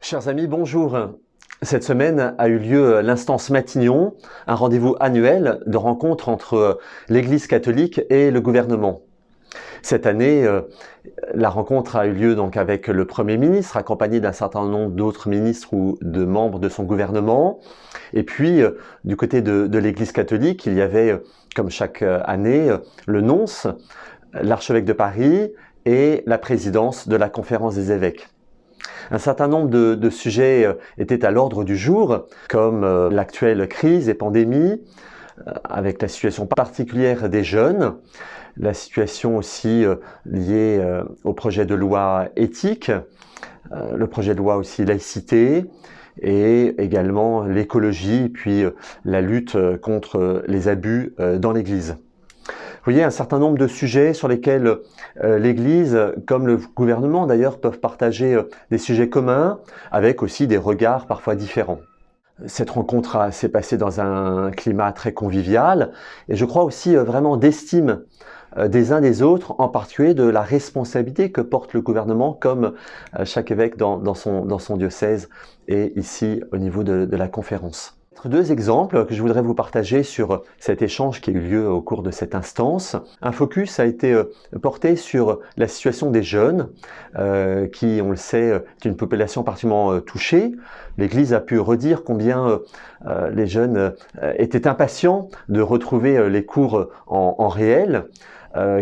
Chers amis, bonjour. Cette semaine a eu lieu l'instance Matignon, un rendez-vous annuel de rencontre entre l'Église catholique et le gouvernement. Cette année, la rencontre a eu lieu donc avec le Premier ministre, accompagné d'un certain nombre d'autres ministres ou de membres de son gouvernement. Et puis, du côté de l'Église catholique, il y avait, comme chaque année, le nonce, l'archevêque de Paris et la présidence de la Conférence des évêques. Un certain nombre de sujets étaient à l'ordre du jour, comme l'actuelle crise et pandémie, avec la situation particulière des jeunes, la situation aussi liée au projet de loi éthique, le projet de loi aussi laïcité, et également l'écologie, puis la lutte contre les abus dans l'Église. Vous voyez, un certain nombre de sujets sur lesquels l'Église, comme le gouvernement d'ailleurs, peuvent partager des sujets communs, avec aussi des regards parfois différents. Cette rencontre s'est passée dans un climat très convivial, et je crois aussi vraiment d'estime des uns des autres, en particulier de la responsabilité que porte le gouvernement, comme chaque évêque dans son diocèse et ici au niveau de la conférence. Deux exemples que je voudrais vous partager sur cet échange qui a eu lieu au cours de cette instance. Un focus a été porté sur la situation des jeunes, qui, on le sait, est une population particulièrement touchée. L'Église a pu redire combien les jeunes étaient impatients de retrouver les cours en réel.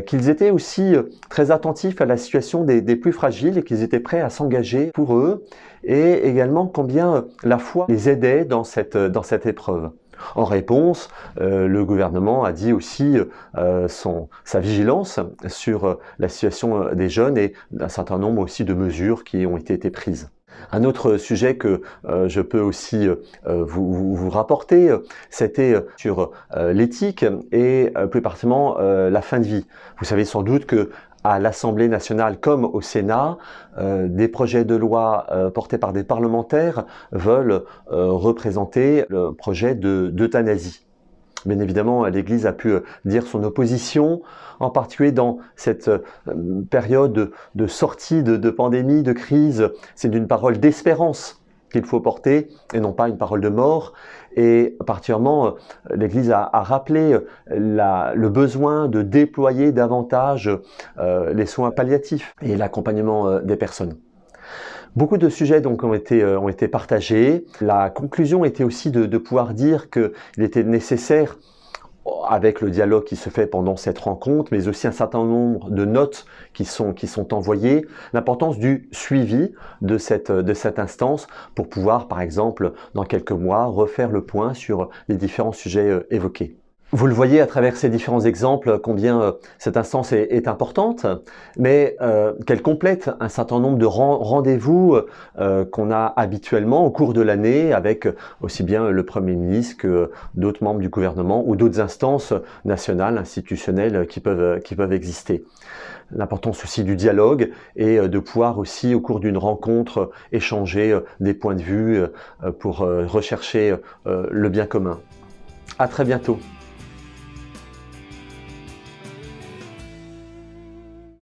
Qu'ils étaient aussi très attentifs à la situation des plus fragiles et qu'ils étaient prêts à s'engager pour eux, et également combien la foi les aidait dans cette épreuve. En réponse, le gouvernement a dit aussi sa vigilance sur la situation des jeunes et un certain nombre aussi de mesures qui ont été prises. Un autre sujet que je peux aussi vous rapporter, c'était sur l'éthique et plus particulièrement la fin de vie. Vous savez sans doute que à l'Assemblée nationale comme au Sénat, des projets de loi portés par des parlementaires veulent représenter le projet d'euthanasie. Bien évidemment, l'Église a pu dire son opposition, en particulier dans cette période de sortie de pandémie, de crise. C'est une parole d'espérance qu'il faut porter et non pas une parole de mort. Et particulièrement, l'Église a rappelé le besoin de déployer davantage les soins palliatifs et l'accompagnement des personnes. Beaucoup de sujets donc ont été partagés. La conclusion était aussi de pouvoir dire qu'il était nécessaire, avec le dialogue qui se fait pendant cette rencontre, mais aussi un certain nombre de notes qui sont envoyées, l'importance du suivi de cette instance pour pouvoir, par exemple, dans quelques mois, refaire le point sur les différents sujets évoqués. Vous le voyez à travers ces différents exemples combien cette instance est importante, mais qu'elle complète un certain nombre de rendez-vous qu'on a habituellement au cours de l'année avec aussi bien le Premier ministre que d'autres membres du gouvernement ou d'autres instances nationales, institutionnelles qui peuvent exister. L'importance aussi du dialogue et de pouvoir aussi au cours d'une rencontre échanger des points de vue pour rechercher le bien commun. À très bientôt.